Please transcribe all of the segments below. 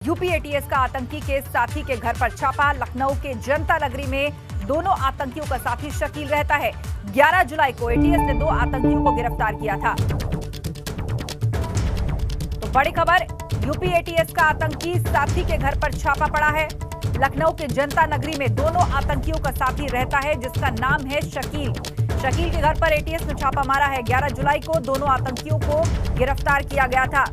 UP ATS का आतंकी के साथी के घर पर छापा। लखनऊ के जनता नगरी में दोनों आतंकियों का साथी शकील रहता है। 11 जुलाई को एटीएस ने 2 आतंकियों को गिरफ्तार किया था। तो बड़ी खबर, यूपी एटीएस का आतंकी साथी के घर पर छापा पड़ा है। लखनऊ के जनता नगरी में दोनों आतंकियों का साथी रहता है जिसका नाम है शकील। शकील के घर पर एटीएस ने छापा मारा है। 11 जुलाई को दोनों आतंकियों को गिरफ्तार किया गया था।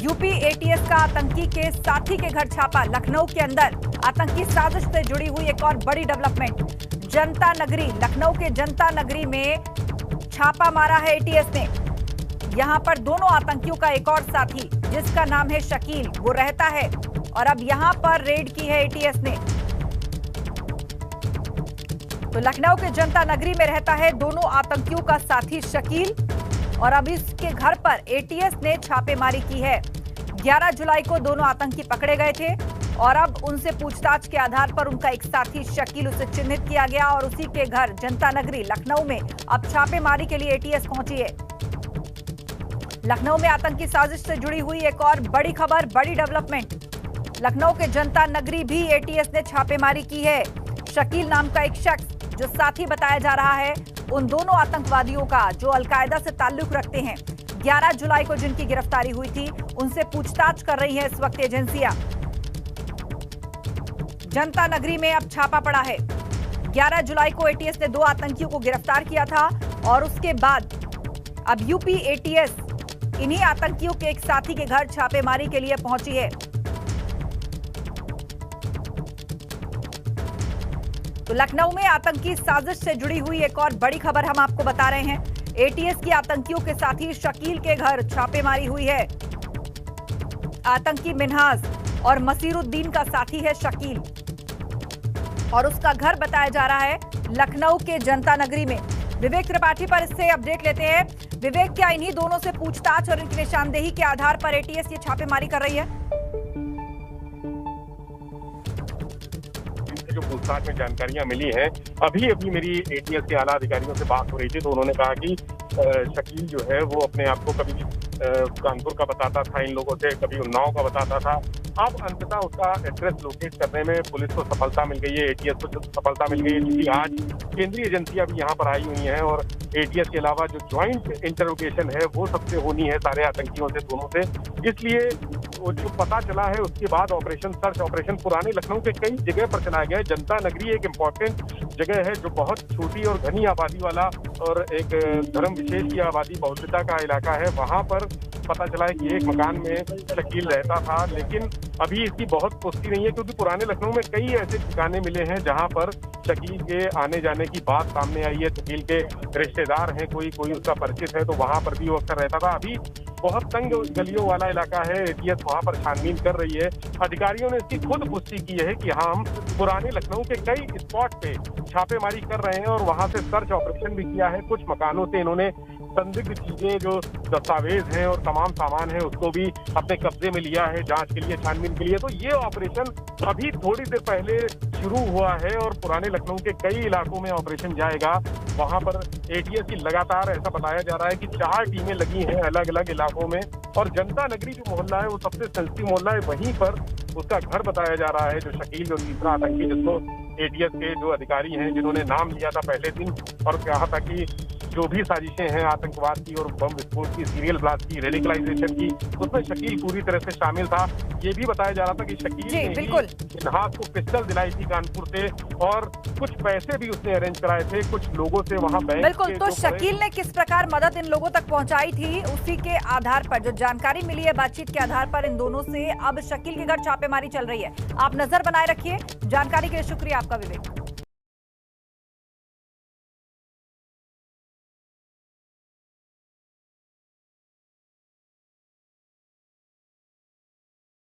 यूपी एटीएस का आतंकी के साथी के घर छापा। लखनऊ के अंदर आतंकी साजिश से जुड़ी हुई एक और बड़ी डेवलपमेंट। जनता नगरी, लखनऊ के जनता नगरी में छापा मारा है एटीएस ने। यहां पर दोनों आतंकियों का एक और साथी जिसका नाम है शकील, वो रहता है और अब यहां पर रेड की है एटीएस ने। तो लखनऊ के जनता नगरी में रहता है दोनों आतंकियों का साथी शकील और अब इसके घर पर एटीएस ने छापेमारी की है। 11 जुलाई को दोनों आतंकी पकड़े गए थे और अब उनसे पूछताछ के आधार पर उनका एक साथी शकील उसे चिन्हित किया गया और उसी के घर जनता नगरी लखनऊ में अब छापेमारी के लिए एटीएस पहुंची है। लखनऊ में आतंकी साजिश से जुड़ी हुई एक और बड़ी खबर, बड़ी डेवलपमेंट। लखनऊ के जनता नगरी भी एटीएस ने छापेमारी की है। शकील नाम का एक शख्स जो साथी बताया जा रहा है, उन दोनों आतंकवादियों का जो अलकायदा से ताल्लुक रखते हैं, 11 जुलाई को जिनकी गिरफ्तारी हुई थी, उनसे पूछताछ कर रही है इस वक्त एजेंसियां। जनता नगरी में अब छापा पड़ा है। 11 जुलाई को एटीएस ने 2 आतंकियों को गिरफ्तार किया था और उसके बाद अब यूपी एटीएस इन्हीं आतंकियों के एक साथी के घर छापेमारी के लिए पहुंची है। तो लखनऊ में आतंकी साजिश से जुड़ी हुई एक और बड़ी खबर हम आपको बता रहे हैं। एटीएस की आतंकियों के साथी शकील के घर छापेमारी हुई है। आतंकी मिन्हाज और मसीरुद्दीन का साथी है शकील और उसका घर बताया जा रहा है लखनऊ के जनता नगरी में। विवेक त्रिपाठी पर इससे अपडेट लेते हैं। विवेक, क्या इन्हीं दोनों से पूछताछ और इनकी निशानदेही के आधार पर एटीएस ये छापेमारी कर रही है? जो पूछताछ में जानकारियां मिली हैं, अभी मेरी एटीएस के आला अधिकारियों से बात हो रही थी तो उन्होंने कहा कि शकील जो है वो अपने आप को कभी कानपुर का बताता था इन लोगों से, कभी उन्नाव का बताता था। अब अंततः उसका एड्रेस लोकेट करने में पुलिस को सफलता मिल गई है, एटीएस को सफलता मिल गई है, क्योंकि आज केंद्रीय एजेंसियां भी यहाँ पर आई हुई हैं और एटीएस के अलावा जो ज्वाइंट इंटरोगेशन है वो सबसे होनी है सारे आतंकियों से, दोनों से। इसलिए जो पता चला है उसके बाद ऑपरेशन सर्च ऑपरेशन पुराने लखनऊ के कई जगह पर चलाया गया है। जनता नगरी एक इम्पॉर्टेंट जगह है जो बहुत छोटी और घनी आबादी वाला और एक धर्म विशेष की आबादी बहुलता का इलाका है। वहां पर पता चला है कि एक मकान में शकील रहता था, लेकिन अभी इसकी बहुत पुष्टि नहीं है क्योंकि पुराने लखनऊ में कई ऐसे ठिकाने मिले हैं जहां पर शकील के आने जाने की बात सामने आई है। शकील के रिश्तेदार हैं, कोई उसका परिचित है, तो वहां पर भी वो अक्सर रहता था। अभी बहुत तंग गलियों वाला इलाका है, एटीएस वहां पर छानबीन कर रही है। अधिकारियों ने इसकी खुद पुष्टि की है कि हाँ, हम पुराने लखनऊ के कई स्पॉट पे छापेमारी कर रहे हैं और वहां से सर्च ऑपरेशन भी किया है। कुछ मकानों से इन्होंने संदिग्ध चीजें जो दस्तावेज हैं और तमाम सामान है उसको भी अपने कब्जे में लिया है जांच के लिए, छानबीन के लिए। तो ये ऑपरेशन अभी थोड़ी देर पहले शुरू हुआ है और पुराने लखनऊ के कई इलाकों में ऑपरेशन जाएगा। वहां पर एटीएस की लगातार ऐसा बताया जा रहा है कि 4 टीमें लगी हैं अलग अलग इलाकों में और जनता नगरी जो मोहल्ला है वो सबसे सेंसिटिव मोहल्ला है, वहीं पर उसका घर बताया जा रहा है जो शकील, जो तीसरा आतंकी जिसको एटीएस के जो अधिकारी हैं जिन्होंने नाम लिया था पहले दिन और कहा था कि जो भी साजिशें हैं आतंकवाद की और बम विस्फोट की, सीरियल ब्लास्ट की, रेडिकलाइजेशन की, उसमें शकील पूरी तरह से शामिल था। ये भी बताया जा रहा था कि शकील ने मिन्हाज को पिस्टल दिलाई थी कानपुर से और कुछ पैसे भी उसने अरेंज कराए थे कुछ लोगों से वहां बैंक। बिल्कुल, तो शकील ने किस प्रकार मदद इन लोगों तक पहुंचाई थी, उसी के आधार पर जो जानकारी मिली है बातचीत के आधार पर इन दोनों से अब शकील के घर छापेमारी चल रही है। आप नजर बनाए रखिए। जानकारी के लिए शुक्रिया आपका विवेक।